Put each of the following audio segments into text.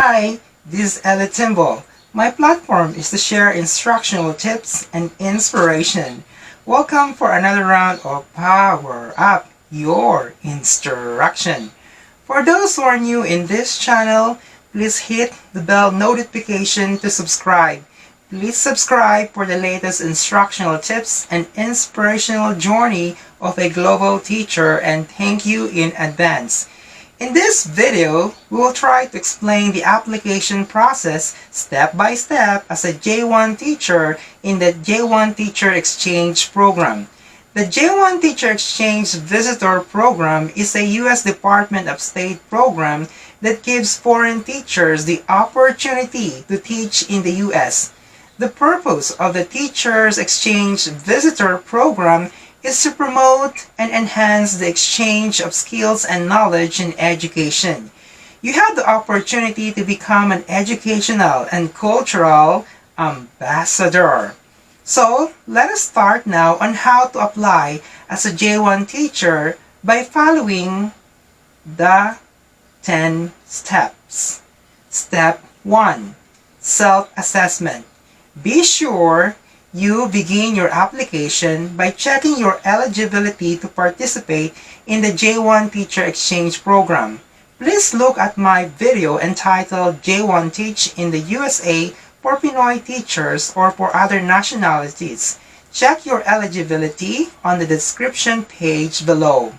Hi, this is Eli Timbo. My platform is to share instructional tips and inspiration. Welcome for another round of Power Up Your Instruction. For those who are new in this channel, please hit the bell notification to subscribe. Please subscribe for the latest instructional tips and inspirational journey of a global teacher, and thank you in advance. In this video, we will try to explain the application process step by step as a J1 teacher in the J1 Teacher Exchange Program. The J1 Teacher Exchange Visitor Program is a U.S. Department of State program that gives foreign teachers the opportunity to teach in the U.S. The purpose of the Teachers Exchange Visitor Program is to promote and enhance the exchange of skills and knowledge in education. You have the opportunity to become an educational and cultural ambassador. So, let us start now on how to apply as a J1 teacher by following the 10 steps. Step 1. Self-assessment. Be sure you begin your application by checking your eligibility to participate in the J1 Teacher Exchange Program. Please look at my video entitled J1 Teach in the USA for Pinoy teachers or for other nationalities. Check your eligibility on the description page below.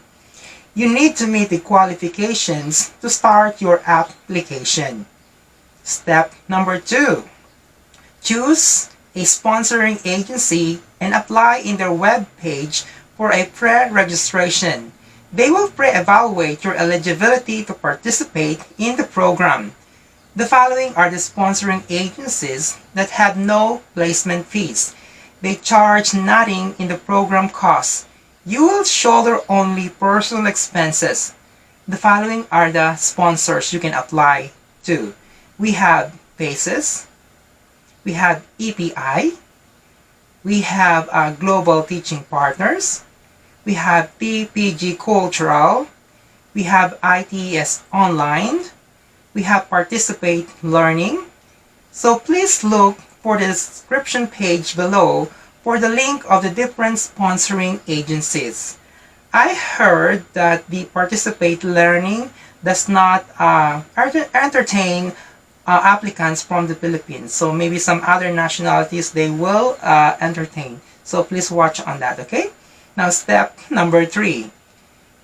You need to meet the qualifications to start your application. Step number 2. Choose a sponsoring agency and apply in their web page for a pre-registration. They will pre-evaluate your eligibility to participate in the program. The following are the sponsoring agencies that have no placement fees. They charge nothing in the program costs. You will shoulder only personal expenses. The following are the sponsors you can apply to. We have PACES, we have EPI, we have Global Teaching Partners, we have PPG Cultural, we have ITES Online, we have Participate Learning. So please look for the description page below for the link of the different sponsoring agencies. I heard that the Participate Learning does not entertain applicants from the Philippines. So maybe some other nationalities they will entertain. So please watch on that, okay? Now step number 3.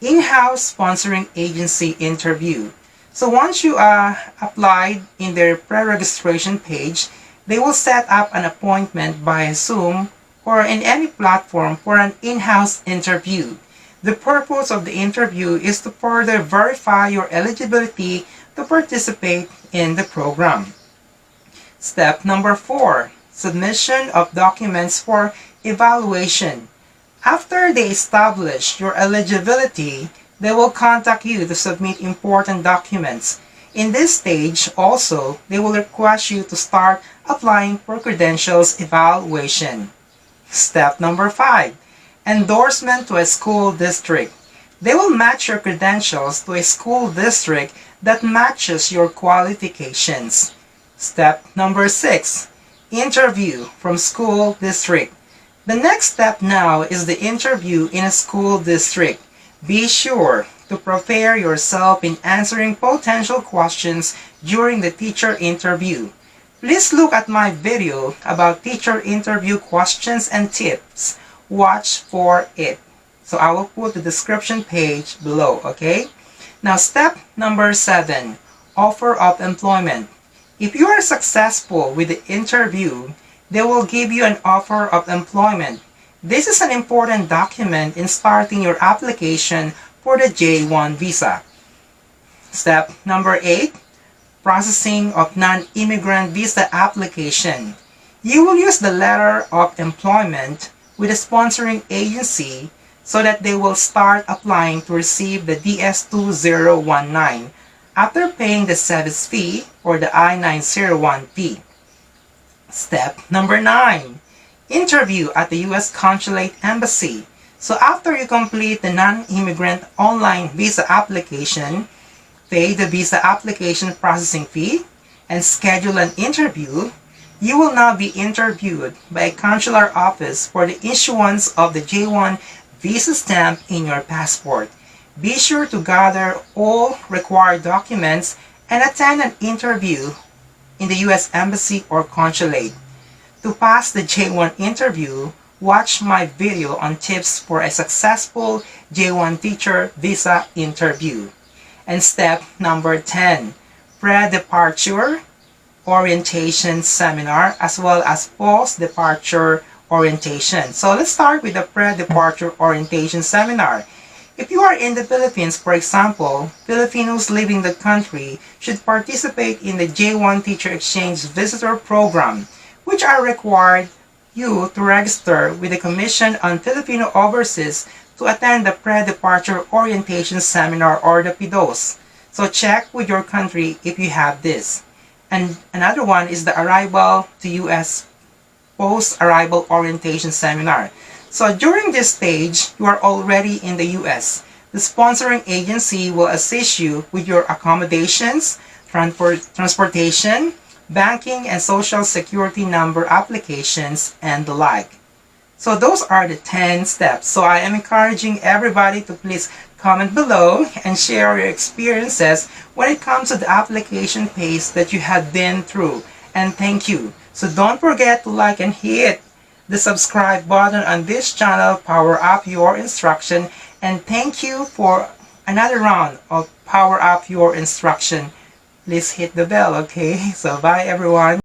In-house sponsoring agency interview. So once you applied in their pre-registration page, they will set up an appointment by Zoom or in any platform for an in-house interview. The purpose of the interview is to further verify your eligibility to participate in the program. Step number 4. Submission of documents for evaluation. After they establish your eligibility, they will contact you to submit important documents. In this stage also, they will request you to start applying for credentials evaluation. Step number 5. Endorsement to a school district. They will match your credentials to a school district that matches your qualifications. Step number 6. Interview from school district. The next step now is the interview in a school district. Be sure to prepare yourself in answering potential questions during the teacher interview. Please look at my video about teacher interview questions and tips. Watch for it. So I will put the description page below, okay? Now step number 7, offer of employment. If you are successful with the interview, they will give you an offer of employment. This is an important document in starting your application for the J1 visa. Step number 8, processing of non-immigrant visa application. You will use the letter of employment with a sponsoring agency so that they will start applying to receive the DS2019 after paying the service fee or the I-901 fee. Step number 9. Interview at the U.S. Consulate Embassy. So after you complete the non-immigrant online visa application, pay the visa application processing fee, and schedule an interview, you will now be interviewed by a consular office for the issuance of the J1 visa stamp in your passport. Be sure to gather all required documents and attend an interview in the U.S. Embassy or Consulate. To pass the J1 interview, watch my video on tips for a successful J1 teacher visa interview. And step number 10, pre-departure orientation seminar as well as post-departure orientation. So let's start with the pre-departure orientation seminar. If you are in the Philippines, for example, Filipinos leaving the country should participate in the J1 Teacher Exchange Visitor Program, which are required you to register with the Commission on Filipino Overseas to attend the Pre-Departure Orientation Seminar or the PIDOS. So check with your country if you have this. And another one is the Arrival to U.S. Post-Arrival Orientation Seminar. So during this stage, you are already in the U.S. The sponsoring agency will assist you with your accommodations, transportation, banking and social security number applications, and the like. So those are the 10 steps. So I am encouraging everybody to please comment below and share your experiences when it comes to the application phase that you have been through. And thank you. So don't forget to like and hit the subscribe button on this channel, Power Up Your Instruction. And thank you for another round of Power Up Your Instruction. Please hit the bell, okay? So bye everyone.